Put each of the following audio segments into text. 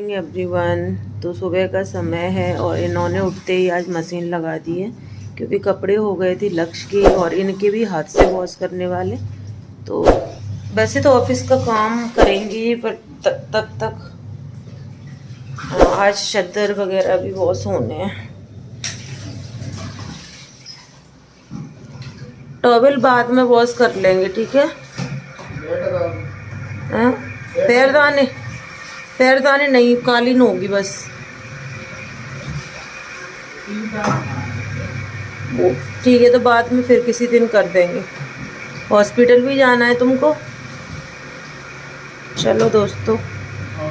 Morning everyone. तो सुबह का समय है और इन्होंने उठते ही आज मशीन लगा दी है क्योंकि कपड़े हो गए थे लक्ष्य के और इनके भी हाथ से वॉश करने वाले। तो वैसे तो ऑफिस का काम करेंगी पर तब तक आज चद्दर वगैरह भी वॉश होने हैं। टॉवेल बाद में वॉश कर लेंगे, ठीक है। पैरदाने नहीं, कालीन होगी बस। ठीक है, तो बाद में फिर किसी दिन कर देंगे। हॉस्पिटल भी जाना है तुमको। चलो दोस्तों,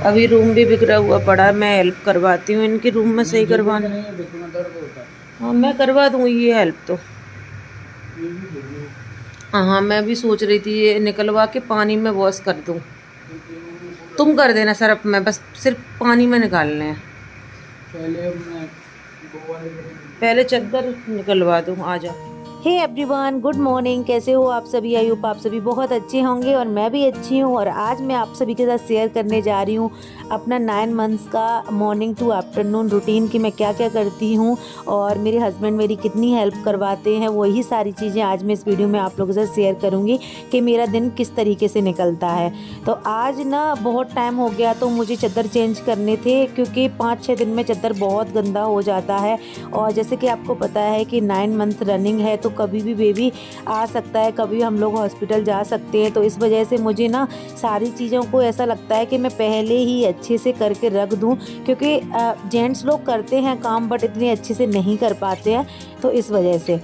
अभी रूम भी बिगड़ा हुआ पड़ा है, मैं हेल्प करवाती हूँ इनकी रूम में सही करवाना। हाँ मैं करवा दूँगी ये हेल्प तो। हाँ मैं भी सोच रही थी ये निकलवा के पानी में वॉश कर दूँ। तुम कर देना सरफ में, बस सिर्फ पानी में निकालने हैं। पहले चद्दर निकलवा दूँ, आ जा। Hey everyone, good morning. कैसे हो आप सभी? आई होप आप सभी बहुत अच्छे होंगे और मैं भी अच्छी हूँ। और आज मैं आप सभी के साथ शेयर करने जा रही हूँ अपना 9 मंथ्स का मॉर्निंग टू आफ्टरनून रूटीन कि मैं क्या क्या करती हूँ और मेरे हस्बैंड मेरी कितनी हेल्प करवाते हैं। वही सारी चीज़ें आज मैं इस वीडियो में आप लोगों के साथ शेयर करूँगी कि मेरा दिन किस तरीके से निकलता है। तो आज ना बहुत टाइम हो गया तो मुझे चद्दर चेंज करने थे क्योंकि 5-6 दिन में चद्दर बहुत गंदा हो जाता है। और जैसे कि आपको पता है कि 9 मंथ रनिंग है तो कभी भी बेबी आ सकता है, कभी हम लोग हॉस्पिटल जा सकते हैं। तो इस वजह से मुझे ना सारी चीज़ों को ऐसा लगता है कि मैं पहले ही अच्छे से करके रख दूं, क्योंकि जेंट्स लोग करते हैं काम बट इतने अच्छे से नहीं कर पाते हैं। तो इस वजह से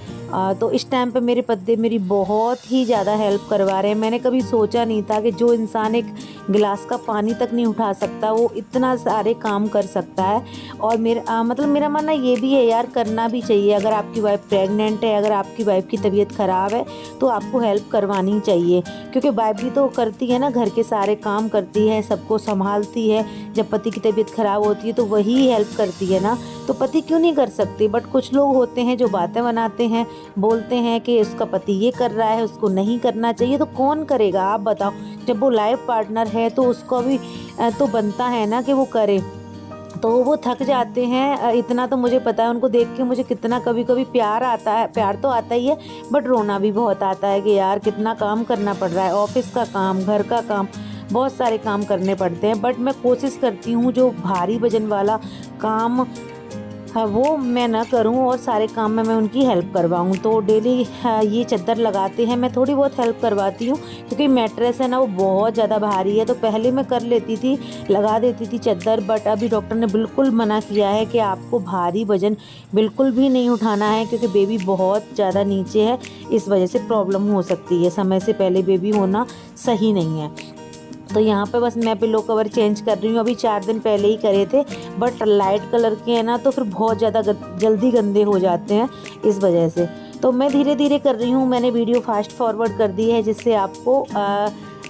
तो इस टाइम पे मेरे पति मेरी बहुत ही ज़्यादा हेल्प करवा रहे हैं। मैंने कभी सोचा नहीं था कि जो इंसान एक गिलास का पानी तक नहीं उठा सकता वो इतना सारे काम कर सकता है। और मतलब मेरा मानना ये भी है यार, करना भी चाहिए। अगर आपकी वाइफ प्रेग्नेंट है, अगर आपकी वाइफ की तबीयत ख़राब है तो आपको हेल्प करवानी चाहिए, क्योंकि वाइफ भी तो करती है ना, घर के सारे काम करती है, सबको संभालती है। जब पति की तबीयत ख़राब होती है तो वही हेल्प करती है ना, तो पति क्यों नहीं कर सकते। बट कुछ लोग होते हैं जो बातें बनाते हैं, बोलते हैं कि उसका पति ये कर रहा है, उसको नहीं करना चाहिए। तो कौन करेगा आप बताओ? जब वो लाइफ पार्टनर है तो उसको भी तो बनता है ना कि वो करे। तो वो थक जाते हैं। इतना तो मुझे पता है, उनको देख के मुझे कितना कभी कभी प्यार आता है। प्यार तो आता ही है बट रोना भी बहुत आता है कि यार कितना काम करना पड़ रहा है, ऑफिस का काम, घर का काम, बहुत सारे काम करने पड़ते हैं। बट मैं कोशिश करती हूँ जो भारी वजन वाला काम हाँ वो मैं ना करूं और सारे काम में मैं उनकी हेल्प करवाऊं। तो डेली ये चद्दर लगाते हैं, मैं थोड़ी बहुत हेल्प करवाती हूँ क्योंकि मैट्रेस है ना वो बहुत ज़्यादा भारी है। तो पहले मैं कर लेती थी, लगा देती थी चद्दर, बट अभी डॉक्टर ने बिल्कुल मना किया है कि आपको भारी वजन बिल्कुल भी नहीं उठाना है क्योंकि बेबी बहुत ज़्यादा नीचे है। इस वजह से प्रॉब्लम हो सकती है, समय से पहले बेबी होना सही नहीं है। तो यहाँ पे बस मैं पिलो कवर चेंज कर रही हूँ। अभी 4 दिन पहले ही करे थे बट लाइट कलर के हैं ना तो फिर बहुत ज़्यादा जल्दी गंदे हो जाते हैं, इस वजह से। तो मैं धीरे धीरे कर रही हूँ। मैंने वीडियो फास्ट फॉरवर्ड कर दी है जिससे आपको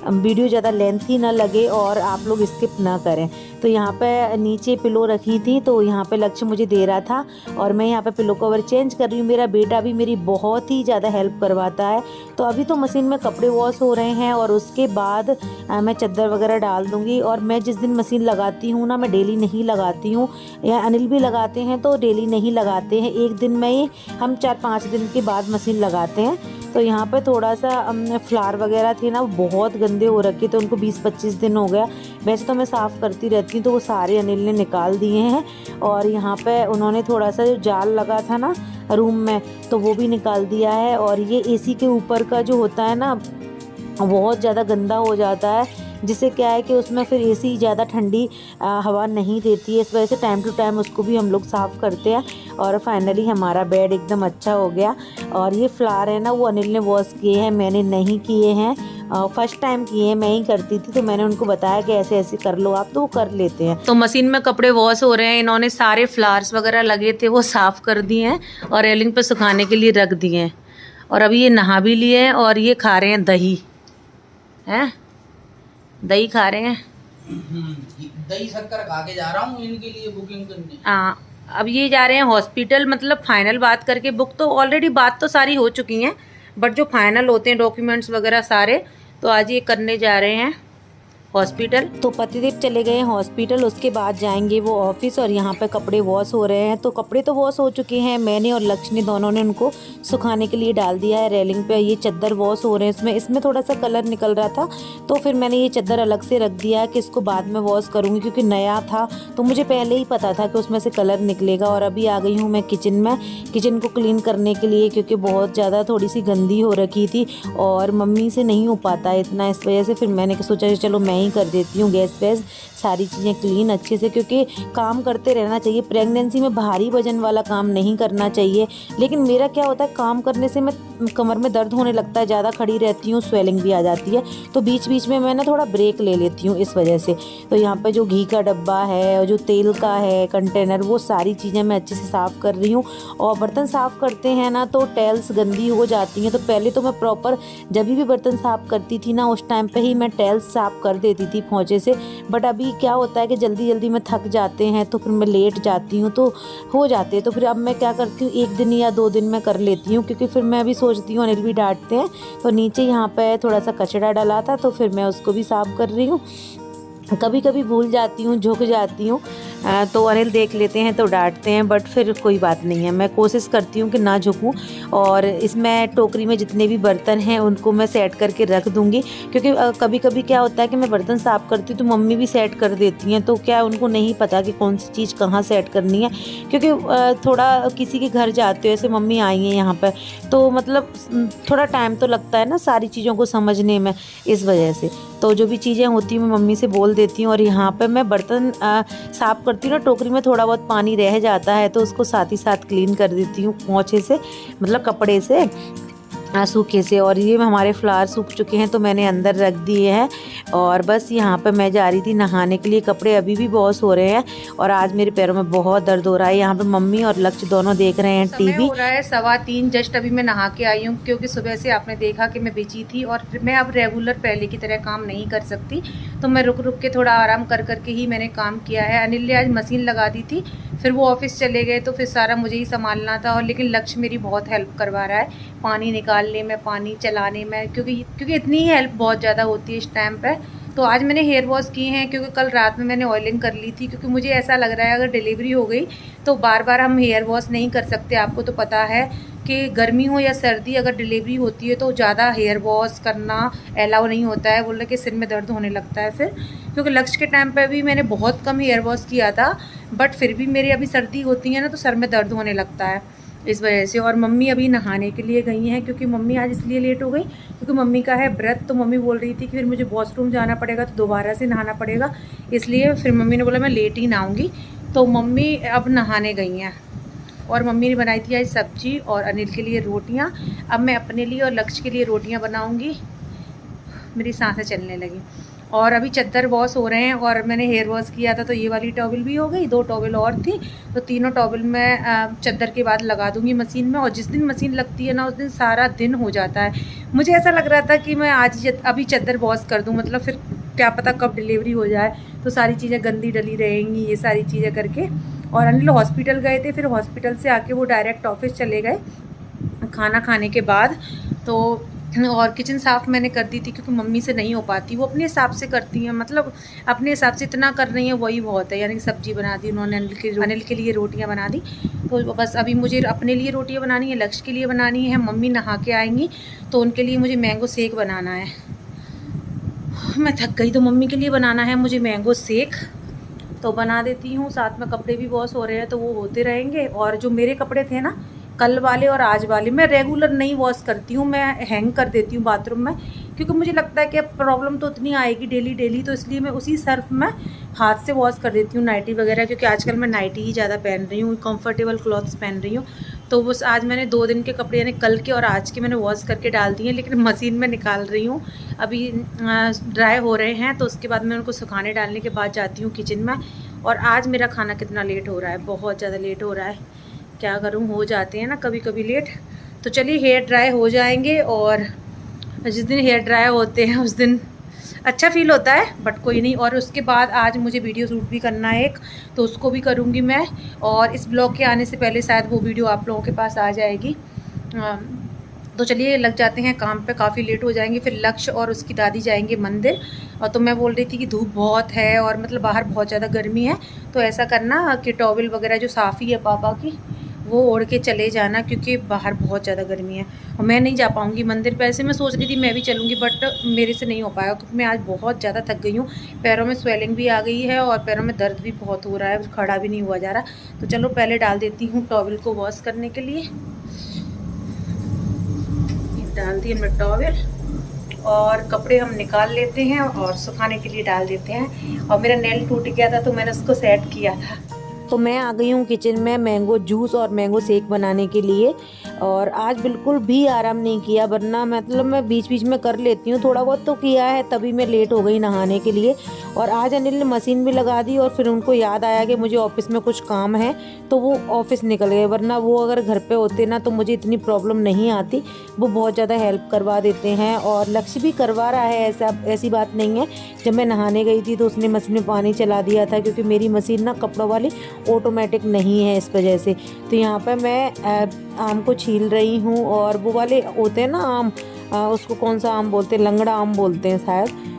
वीडियो ज़्यादा लेंथी ना लगे और आप लोग स्किप ना करें। तो यहाँ पे नीचे पिलो रखी थी तो यहाँ पे लक्ष्य मुझे दे रहा था और मैं यहाँ पे पिलो कवर चेंज कर रही हूँ। मेरा बेटा भी मेरी बहुत ही ज़्यादा हेल्प करवाता है। तो अभी तो मशीन में कपड़े वॉश हो रहे हैं और उसके बाद मैं चद्दर वगैरह डाल दूँगी। और मैं जिस दिन मशीन लगाती हूँ ना, मैं डेली नहीं लगाती हूँ, या अनिल भी लगाते हैं तो डेली नहीं लगाते हैं, एक दिन में ही हम 4-5 दिन के बाद मशीन लगाते हैं। तो यहाँ पे थोड़ा सा फ्लावर वगैरह थे ना वो बहुत गंदे हो रखे थे, उनको 20-25 दिन हो गया। वैसे तो मैं साफ़ करती रहती हूँ तो वो सारे अनिल ने निकाल दिए हैं। और यहाँ पे उन्होंने थोड़ा सा जो जाल लगा था ना रूम में तो वो भी निकाल दिया है। और ये एसी के ऊपर का जो होता है ना बहुत ज़्यादा गंदा हो जाता है, जिससे क्या है कि उसमें फिर एसी ज़्यादा ठंडी हवा नहीं देती है। इस वजह से टाइम टू टाइम उसको भी हम लोग साफ़ करते हैं। और फाइनली हमारा बेड एकदम अच्छा हो गया। और ये फ्लावर है ना वो अनिल ने वॉश किए हैं, मैंने नहीं किए हैं। फर्स्ट टाइम किए हैं, मैं ही करती थी तो मैंने उनको बताया कि ऐसे ऐसे कर लो आप, तो वो कर लेते हैं। तो मशीन में कपड़े वॉश हो रहे हैं, इन्होंने सारे फ्लावर्स वगैरह लगे थे वो साफ़ कर दिए हैं और रेलिंग पे सुखाने के लिए रख दिए हैं। और अभी ये नहा भी लिए हैं और ये खा रहे हैं दही, हैं दही खा रहे हैं। दही शक्कर खा के जा रहा हूँ इनके लिए बुकिंग करने। हाँ अब ये जा रहे हैं हॉस्पिटल, मतलब फाइनल बात करके। बुक तो ऑलरेडी बात तो सारी हो चुकी हैं बट जो फाइनल होते हैं डॉक्यूमेंट्स वगैरह सारे, तो आज ये करने जा रहे हैं हॉस्पिटल। तो पतिदेव चले गए हैं हॉस्पिटल, उसके बाद जाएंगे वो ऑफिस। और यहाँ पे कपड़े वॉश हो रहे हैं। तो कपड़े तो वॉश हो चुके हैं, मैंने और लक्ष्य ने दोनों ने उनको सुखाने के लिए डाल दिया है रेलिंग पे। ये चादर वॉश हो रहे हैं, इसमें थोड़ा सा कलर निकल रहा था, तो फिर मैंने ये चादर अलग से रख दिया है कि इसको बाद में वॉश करूँगी, क्योंकि नया था तो मुझे पहले ही पता था कि उसमें से कलर निकलेगा। और अभी आ गई हूँ मैं किचन में, किचन को क्लीन करने के लिए, क्योंकि बहुत ज़्यादा थोड़ी सी गंदी हो रखी थी और मम्मी से नहीं हो पाता इतना, इस वजह से फिर मैंने सोचा चलो मैं ही कर देती हूँ गैस वैस सारी चीज़ें क्लीन अच्छे से, क्योंकि काम करते रहना चाहिए। प्रेगनेंसी में भारी वजन वाला काम नहीं करना चाहिए। लेकिन मेरा क्या होता है, काम करने से मैं कमर में दर्द होने लगता है, ज़्यादा खड़ी रहती हूँ, स्वेलिंग भी आ जाती है, तो बीच बीच में मैं ना थोड़ा ब्रेक ले लेती हूँ इस वजह से। तो यहाँ पे जो घी का डब्बा है और जो तेल का है कंटेनर, वो सारी चीज़ें मैं अच्छे से साफ़ कर रही हूँ। और बर्तन साफ़ करते हैं ना तो टाइल्स गंदी हो जाती हैं, तो पहले तो मैं प्रॉपर जब भी बर्तन साफ़ करती थी ना उस टाइम पे ही मैं टाइल्स साफ़ कर देती थी पोंछे से। बट अभी क्या होता है कि जल्दी जल्दी में थक जाते हैं तो फिर मैं लेट जाती हूँ तो हो जाते हैं। तो फिर अब मैं क्या करती हूँ, 1 दिन या 2 दिन में कर लेती हूँ, क्योंकि फिर मैं अभी सोचती हूँ अनिल भी डांटते हैं। तो नीचे यहाँ पे थोड़ा सा कचरा डाला था तो फिर मैं उसको भी साफ़ कर रही हूँ। कभी कभी भूल जाती हूँ, झुक जाती हूँ, तो अनिल देख लेते हैं तो डांटते हैं, बट फिर कोई बात नहीं है, मैं कोशिश करती हूँ कि ना झुकूँ। और इसमें टोकरी में जितने भी बर्तन हैं उनको मैं सेट करके रख दूँगी, क्योंकि कभी कभी क्या होता है कि मैं बर्तन साफ़ करती हूँ तो मम्मी भी सेट कर देती हैं, तो क्या उनको नहीं पता कि कौन सी चीज़ कहाँ सेट करनी है, क्योंकि थोड़ा किसी के घर जाते हो, ऐसे मम्मी आई हैं यहाँ पर, तो मतलब थोड़ा टाइम तो लगता है ना सारी चीज़ों को समझने में, इस वजह से। तो जो भी चीज़ें होती हैं मैं मम्मी से बोल देती हूँ। और यहाँ पे मैं बर्तन साफ़ करती हूँ ना, टोकरी में थोड़ा बहुत पानी रह जाता है तो उसको साथ ही साथ क्लीन कर देती हूँ पोंछे से, मतलब कपड़े से सूखे से। और ये हमारे फ्लावर सूख चुके हैं तो मैंने अंदर रख दिए हैं। और बस यहाँ पे मैं जा रही थी नहाने के लिए, कपड़े अभी भी वॉश हो रहे हैं और आज मेरे पैरों में बहुत दर्द हो रहा है। यहाँ पे मम्मी और लक्ष्य दोनों देख रहे हैं टीवी। हो रहा है 3:15, जस्ट अभी मैं नहा के आई हूँ, क्योंकि सुबह से आपने देखा कि मैं बिजी थी और मैं अब रेगुलर पहले की तरह काम नहीं कर सकती, तो मैं रुक रुक के थोड़ा आराम कर करके ही मैंने काम किया है। अनिल ने आज मशीन लगा दी थी, फिर वो ऑफिस चले गए तो फिर सारा मुझे ही संभालना था। और लेकिन लक्ष्य मेरी बहुत हेल्प करवा रहा है पानी निकालने में, पानी चलाने में, क्योंकि इतनी ही हेल्प बहुत ज़्यादा होती है इस टाइम पे। तो आज मैंने हेयर वॉश किए हैं, क्योंकि कल रात में मैंने ऑयलिंग कर ली थी, क्योंकि मुझे ऐसा लग रहा है अगर डिलीवरी हो गई तो बार बार हम हेयर वॉश नहीं कर सकते। आपको तो पता है कि गर्मी हो या सर्दी, अगर डिलीवरी होती है तो ज़्यादा हेयर वॉश करना अलाउ नहीं होता है, बोल रहे कि सिर में दर्द होने लगता है फिर। क्योंकि लक्ष्य के टाइम पे भी मैंने बहुत कम हेयर वॉश किया था, बट फिर भी मेरी अभी सर्दी होती है ना तो सर में दर्द होने लगता है इस वजह से। और मम्मी अभी नहाने के लिए गई हैं, क्योंकि मम्मी आज इसलिए लेट हो गई क्योंकि मम्मी का है व्रत, तो मम्मी बोल रही थी कि फिर मुझे वॉशरूम जाना पड़ेगा तो दोबारा से नहाना पड़ेगा, इसलिए फिर मम्मी ने बोला मैं लेट ही नहाऊंगी। तो मम्मी अब नहाने गई हैं। और मम्मी ने बनाई थी आज सब्जी और अनिल के लिए रोटियां। अब मैं अपने लिए और लक्ष्य के लिए रोटियां बनाऊंगी। मेरी सांसें चलने लगी। और अभी चादर वॉश हो रहे हैं और मैंने हेयर वॉश किया था तो ये वाली टॉवल भी हो गई, 2 टॉवल और थी, तो तीनों टॉवल मैं चादर के बाद लगा दूंगी मशीन में। और जिस दिन मशीन लगती है ना उस दिन सारा दिन हो जाता है। मुझे ऐसा लग रहा था कि मैं आज अभी चादर वॉश कर दूँ, मतलब फिर क्या पता कब डिलीवरी हो जाए तो सारी चीज़ें गंदी डली रहेंगी, ये सारी चीज़ें करके। और अनिल हॉस्पिटल गए थे, फिर हॉस्पिटल से आके वो डायरेक्ट ऑफिस चले गए खाना खाने के बाद। तो और किचन साफ़ मैंने कर दी थी, क्योंकि मम्मी से नहीं हो पाती, वो अपने हिसाब से करती हैं, मतलब अपने हिसाब से इतना कर रही हैं वही बहुत है। यानी कि सब्जी बना दी उन्होंने, अनिल के लिए रोटियां बना दी, तो बस अभी मुझे अपने लिए रोटियां बनानी है, लक्ष्य के लिए बनानी है। मम्मी नहा के आएंगी तो उनके लिए मुझे मैंगो शेक बनाना है। मैं थक गई तो मम्मी के लिए बनाना है मुझे मैंगो शेक, तो बना देती हूँ। साथ में कपड़े भी वॉश हो रहे हैं तो वो होते रहेंगे। और जो मेरे कपड़े थे ना कल वाले और आज वाले, मैं रेगुलर नहीं वॉश करती हूँ, मैं हैंग कर देती हूँ बाथरूम में, क्योंकि मुझे लगता है कि अब प्रॉब्लम तो उतनी आएगी डेली, तो इसलिए मैं उसी सर्फ में हाथ से वॉश कर देती हूँ नाइटी वगैरह, क्योंकि आजकल मैं नाइटी ही ज़्यादा पहन रही हूँ, कंफर्टेबल क्लॉथ्स पहन रही हूँ। तो बस आज मैंने 2 दिन के कपड़े यानी कल के और आज के मैंने वॉश करके डाल दिए, लेकिन मशीन में निकाल रही हूँ। अभी ड्राई हो रहे हैं तो उसके बाद मैं उनको सुखाने डालने के बाद जाती हूँ किचन में। और आज मेरा खाना कितना लेट हो रहा है, बहुत ज़्यादा लेट हो रहा है, क्या करूँ, हो जाते हैं ना कभी कभी लेट। तो चलिए हेयर ड्राई हो जाएंगे, और जिस दिन हेयर ड्राई होते हैं उस दिन अच्छा फील होता है, बट कोई नहीं। और उसके बाद आज मुझे वीडियो शूट भी करना है एक, तो उसको भी करूँगी मैं। और इस ब्लॉग के आने से पहले शायद वो वीडियो आप लोगों के पास आ जाएगी। तो चलिए लग जाते हैं काम पे, काफ़ी लेट हो जाएंगे। फिर लक्ष्य और उसकी दादी जाएंगे मंदिर। और तो मैं बोल रही थी कि धूप बहुत है और मतलब बाहर बहुत ज़्यादा गर्मी है, तो ऐसा करना कि टॉवल वगैरह जो साफ़ी है पापा की वो ओढ़ के चले जाना, क्योंकि बाहर बहुत ज़्यादा गर्मी है और मैं नहीं जा पाऊँगी मंदिर पे। ऐसे मैं सोच रही थी मैं भी चलूँगी, बट मेरे से नहीं हो पाएगा क्योंकि मैं आज बहुत ज़्यादा थक गई हूँ। पैरों में स्वेलिंग भी आ गई है और पैरों में दर्द भी बहुत हो रहा है, खड़ा भी नहीं हुआ जा रहा। तो चलो पहले डाल देती हूँ टॉवल को वॉश करने के लिए। डाल दिए हमने टॉवल और कपड़े हम निकाल लेते हैं और सुखाने के लिए डाल देते हैं। और मेरा नेल टूट गया था तो मैंने उसको सेट किया था। तो मैं आ गई हूँ किचन में मैंगो जूस और मैंगो शेक बनाने के लिए। और आज बिल्कुल भी आराम नहीं किया, वरना मतलब मैं बीच बीच में कर लेती हूँ, थोड़ा बहुत तो किया है, तभी मैं लेट हो गई नहाने के लिए। और आज अनिल ने मशीन भी लगा दी और फिर उनको याद आया कि मुझे ऑफिस में कुछ काम है, तो वो ऑफिस निकल गए। वरना वो अगर घर पे होते ना तो मुझे इतनी प्रॉब्लम नहीं आती। वो बहुत ज़्यादा हेल्प करवा देते हैं और लक्ष्य भी करवा रहा है, ऐसी बात नहीं है। जब मैं नहाने गई थी तो उसने मशीन में पानी चला दिया था, क्योंकि मेरी मशीन ना कपड़ों वाली ऑटोमेटिक नहीं है इस वजह से। तो यहाँ पर मैं आम को छील रही हूँ और वो वाले होते हैं ना आम, उसको कौन सा आम बोलते हैं, लंगड़ा आम बोलते हैं शायद।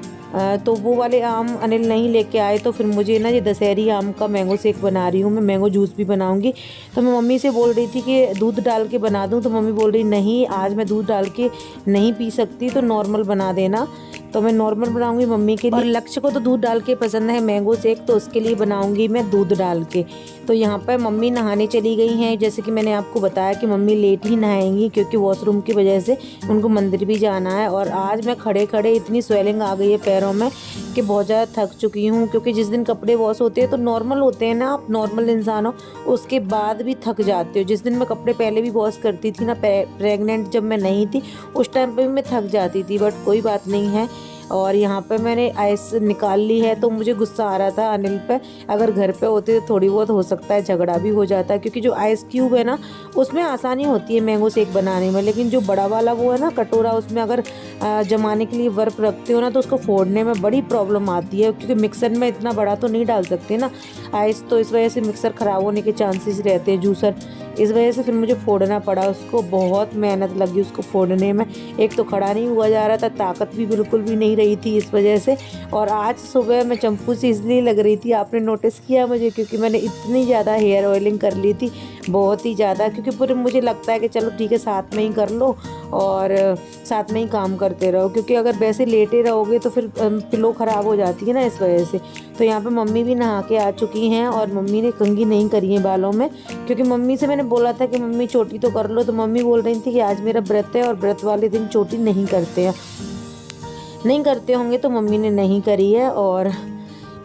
तो वो वाले आम अनिल नहीं लेके आए, तो फिर मुझे ना ये दशहरी आम का मैंगो शेक बना रही हूँ। मैं मैंगो जूस भी बनाऊँगी। तो मैं मम्मी से बोल रही थी कि दूध डाल के बना दूँ, तो मम्मी बोल रही नहीं आज मैं दूध डाल के नहीं पी सकती, तो नॉर्मल बना देना। तो मैं नॉर्मल बनाऊंगी मम्मी के लिए। और लक्ष्य को तो दूध डाल के पसंद है मैंगो शेक, तो उसके लिए बनाऊंगी मैं दूध डाल के। तो यहाँ पर मम्मी नहाने चली गई हैं। जैसे कि मैंने आपको बताया कि मम्मी लेट ही नहाएंगी, क्योंकि वॉशरूम की वजह से उनको मंदिर भी जाना है। और आज मैं खड़े खड़े इतनी स्वेलिंग आ गई है पैरों में कि बहुत ज़्यादा थक चुकी हूँ। क्योंकि जिस दिन कपड़े वॉश होते हैं तो नॉर्मल होते हैं ना, आप नॉर्मल इंसान हो, उसके बाद भी थक जाते हो। जिस दिन मैं कपड़े पहले भी वॉश करती थी ना, प्रेग्नेंट जब मैं नहीं थी, उस टाइम पर भी मैं थक जाती थी, बट कोई बात नहीं है। और यहाँ पे मैंने आइस निकाल ली है। तो मुझे गुस्सा आ रहा था अनिल पे, अगर घर पे होते तो थोड़ी बहुत हो सकता है झगड़ा भी हो जाता है, क्योंकि जो आइस क्यूब है ना उसमें आसानी होती है मैंगो शेक बनाने में। लेकिन जो बड़ा वाला वो है ना कटोरा, उसमें अगर जमाने के लिए बर्फ़ रखते हो ना तो उसको फोड़ने में बड़ी प्रॉब्लम आती है, क्योंकि मिक्सर में इतना बड़ा तो नहीं डाल सकते ना आइस, तो इस वजह से मिक्सर ख़राब होने के चांसेस रहते हैं, जूसर। इस वजह से फिर मुझे फोड़ना पड़ा उसको, बहुत मेहनत लगी उसको फोड़ने में। एक तो खड़ा नहीं हुआ जा रहा था, ताकत भी बिल्कुल भी नहीं रही थी इस वजह से। और आज सुबह मैं चंपू से इसलिए लग रही थी, आपने नोटिस किया मुझे, क्योंकि मैंने इतनी ज़्यादा हेयर ऑयलिंग कर ली थी, बहुत ही ज़्यादा। क्योंकि पूरे मुझे लगता है कि चलो ठीक है साथ में ही कर लो और साथ में ही काम करते रहो, क्योंकि अगर वैसे लेटे रहोगे तो फिर पिलो ख़राब हो जाती है ना, इस वजह से। तो यहाँ पे मम्मी भी नहा के आ चुकी हैं और मम्मी ने कंघी नहीं करी है बालों में, क्योंकि मम्मी से मैंने बोला था कि मम्मी चोटी तो कर लो, तो मम्मी बोल रही थी कि आज मेरा व्रत है और व्रत वाले दिन चोटी नहीं करते होंगे, तो मम्मी ने नहीं करी है। और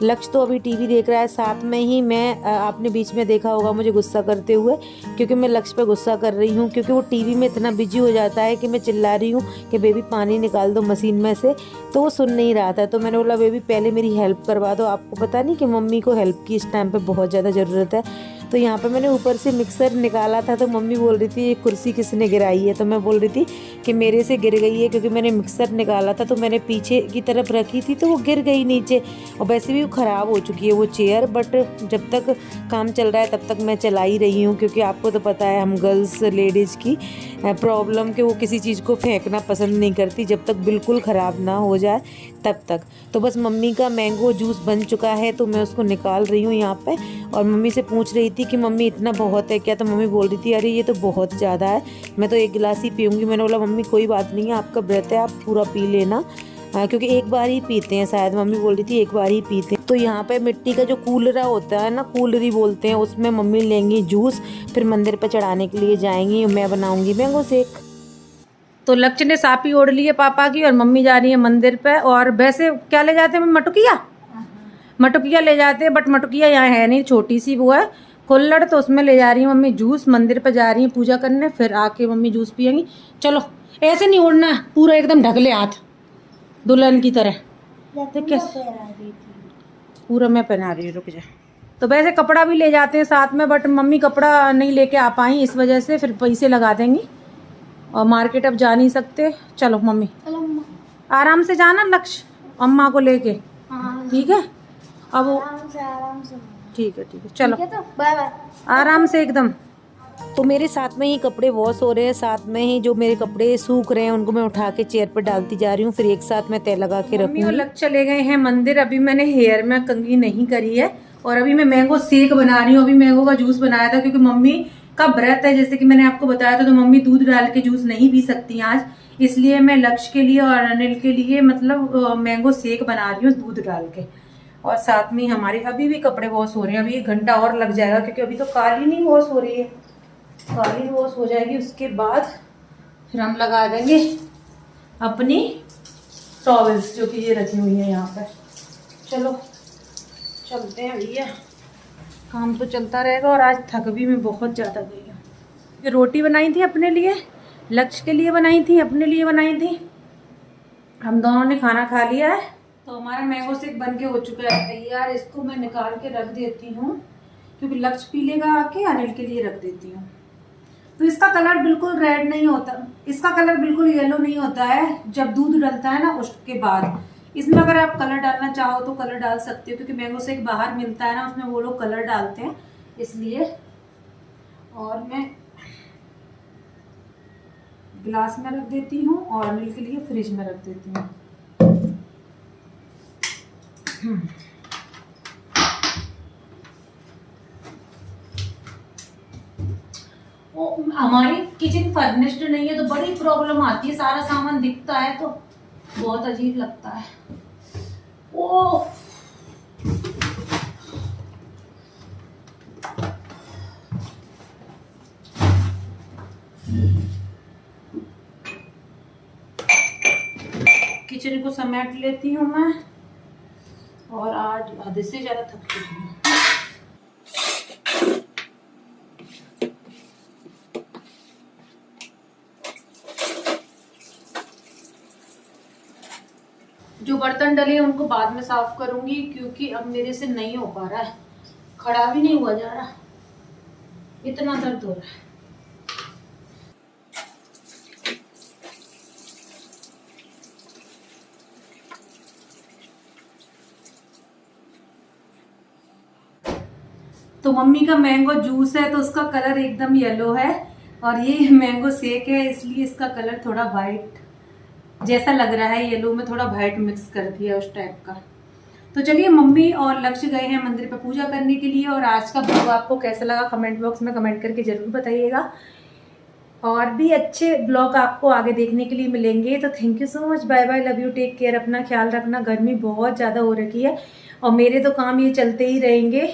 लक्ष्य तो अभी टीवी देख रहा है साथ में ही। मैं आपने बीच में देखा होगा मुझे गुस्सा करते हुए, क्योंकि मैं लक्ष्य पे गुस्सा कर रही हूँ, क्योंकि वो टीवी में इतना बिजी हो जाता है कि मैं चिल्ला रही हूँ कि बेबी पानी निकाल दो मशीन में से, तो वो सुन नहीं रहा था। तो मैंने बोला बेबी पहले मेरी हेल्प करवा दो। आपको पता नहीं कि मम्मी को हेल्प की इस टाइम पे बहुत ज़्यादा ज़रूरत है। तो यहाँ पे मैंने ऊपर से मिक्सर निकाला था, तो मम्मी बोल रही थी ये कुर्सी किसने गिराई है, तो मैं बोल रही थी कि मेरे से गिर गई है, क्योंकि मैंने मिक्सर निकाला था तो मैंने पीछे की तरफ रखी थी तो वो गिर गई नीचे। और वैसे भी वो ख़राब हो चुकी है वो चेयर, बट जब तक काम चल रहा है तब तक मैं चला ही रही हूँ, क्योंकि आपको तो पता है हम गर्ल्स लेडीज़ की प्रॉब्लम कि वो किसी चीज़ को फेंकना पसंद नहीं करती जब तक बिल्कुल ख़राब ना हो जाए तब तक। तो बस मम्मी का मैंगो जूस बन चुका है, तो मैं उसको निकाल रही हूँ यहाँ पे। और मम्मी से पूछ रही थी कि मम्मी इतना बहुत है क्या, तो मम्मी बोल रही थी अरे ये तो बहुत ज़्यादा है, मैं तो एक गिलास ही पीऊँगी। मैंने बोला मम्मी कोई बात नहीं है, आपका व्रत है, आप पूरा पी लेना, क्योंकि एक बार ही पीते हैं शायद, मम्मी बोल रही थी एक बार ही पीते हैं। तो यहाँ पे मिट्टी का जो कूलरा होता है ना, कूलरी बोलते हैं, उसमें मम्मी लेंगी जूस, फिर मंदिर पर चढ़ाने के लिए जाएंगी। मैं बनाऊँगी मैंगो शेक। तो लक्ष्य ने सापी ओढ़ ली है पापा की और मम्मी जा रही है मंदिर पे। और वैसे क्या ले जाते हैं मटुकिया ले जाते हैं, बट मटुकिया यहाँ है नहीं, छोटी सी वो है कुल्हड़, तो उसमें ले जा रही है मम्मी जूस। मंदिर पे जा रही है पूजा करने, फिर आके मम्मी जूस पियेंगी। चलो ऐसे नहीं ओढ़ना, पूरा एकदम ढक ले हाथ दुल्हन की तरह, देख कैसे पूरा मैं पहना रही हूँ, रुक जा। तो वैसे कपड़ा भी ले जाते हैं साथ में, बट मम्मी कपड़ा नहीं लेके आ पाई, इस वजह से फिर पैसे लगा देंगी और मार्केट अब जा नहीं सकते। चलो मम्मी आराम से जाना लक्ष्य, अम्मा को लेके, ठीक है? अब आराम से ठीक है चलो, तो बाय बाय आराम से एकदम। तो मेरे साथ में ही कपड़े वॉश हो रहे हैं, साथ में ही जो मेरे कपड़े सूख रहे हैं उनको मैं उठा के चेयर पर डालती जा रही हूँ, फिर एक साथ मैं तय लगा के मम्मी और रखूँगी। लग चले गए हैं मंदिर। अभी मैंने हेयर में कंघी नहीं करी है और अभी मैं मैंगो शेक बना रही हूँ। अभी मैंगो का जूस बनाया था क्योंकि मम्मी का व्रत है, जैसे कि मैंने आपको बताया था, तो मम्मी दूध डाल के जूस नहीं पी सकती आज, इसलिए मैं लक्ष्य के लिए और अनिल के लिए मतलब मैंगो शेक बना रही हूँ दूध डाल के। और साथ में हमारे अभी भी कपड़े वॉश हो रहे हैं। अभी 1 घंटा और लग जाएगा क्योंकि अभी तो काली नहीं वॉश हो रही है, काली वॉश हो जाएगी उसके बाद फिर हम लगा देंगे अपनी टॉवेल्स जो कि ये रखी हुई है यहाँ पर। चलो चलते हैं भैया, काम तो चलता रहेगा। और आज थक भी मैं बहुत ज़्यादा गई हूँ। ये रोटी बनाई थी अपने लिए, लक्ष्य के लिए बनाई थी, अपने लिए बनाई थी। हम दोनों ने खाना खा लिया है तो हमारा मैंगो शेक बन के हो चुका है तैयार। इसको मैं निकाल के रख देती हूँ क्योंकि लक्ष्य पी लेगा आके, अनिल के लिए रख देती हूँ। तो इसका कलर बिल्कुल रेड नहीं होता, इसका कलर बिल्कुल येलो नहीं होता है जब दूध डलता है ना उसके बाद। इसमें अगर आप कलर डालना चाहो तो कलर डाल सकते हो क्योंकि मैंगो शेक बाहर मिलता है ना, उसमें वो लोग कलर डालते हैं इसलिए। और मैं ग्लास में रख देती हूँ और अनिल के लिए फ्रिज में रख देती हूँ। हमारी किचन फर्निश्ड नहीं है तो बड़ी प्रॉब्लम आती है, सारा सामान दिखता है तो बहुत अजीब लगता है। ओह किचन को समेट लेती हूँ मैं और आज आधे से ज्यादा थक चुकी हूँ। जो बर्तन डले हैं उनको बाद में साफ करूंगी क्योंकि अब मेरे से नहीं हो पा रहा है, खड़ा भी नहीं हुआ जा रहा, इतना दर्द हो रहा है। तो मम्मी का मैंगो जूस है तो उसका कलर एकदम येलो है और ये मैंगो शेक है इसलिए इसका कलर थोड़ा वाइट जैसा लग रहा है, येलो में थोड़ा वाइट मिक्स कर दिया उस टाइप का। तो चलिए, मम्मी और लक्ष्य गए हैं मंदिर पर पूजा करने के लिए। और आज का ब्लॉग आपको कैसा लगा कमेंट बॉक्स में कमेंट करके ज़रूर बताइएगा। और भी अच्छे ब्लॉग आपको आगे देखने के लिए मिलेंगे। तो thank you so much, bye bye, love you, take care, अपना ख्याल रखना। गर्मी बहुत ज़्यादा हो रखी है और मेरे तो काम ये चलते ही रहेंगे,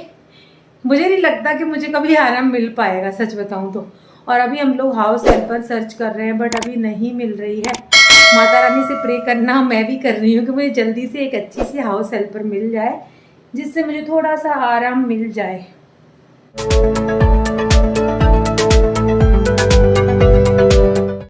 मुझे नहीं लगता कि मुझे कभी आराम मिल पाएगा सच बताऊं तो। और अभी हम लोग हाउस हेल्पर सर्च कर रहे हैं बट अभी नहीं मिल रही है। माता रानी से प्रे करना मैं भी कर रही हूँ कि मुझे जल्दी से एक अच्छी सी हाउस हेल्पर मिल जाए जिससे मुझे थोड़ा सा आराम मिल जाए।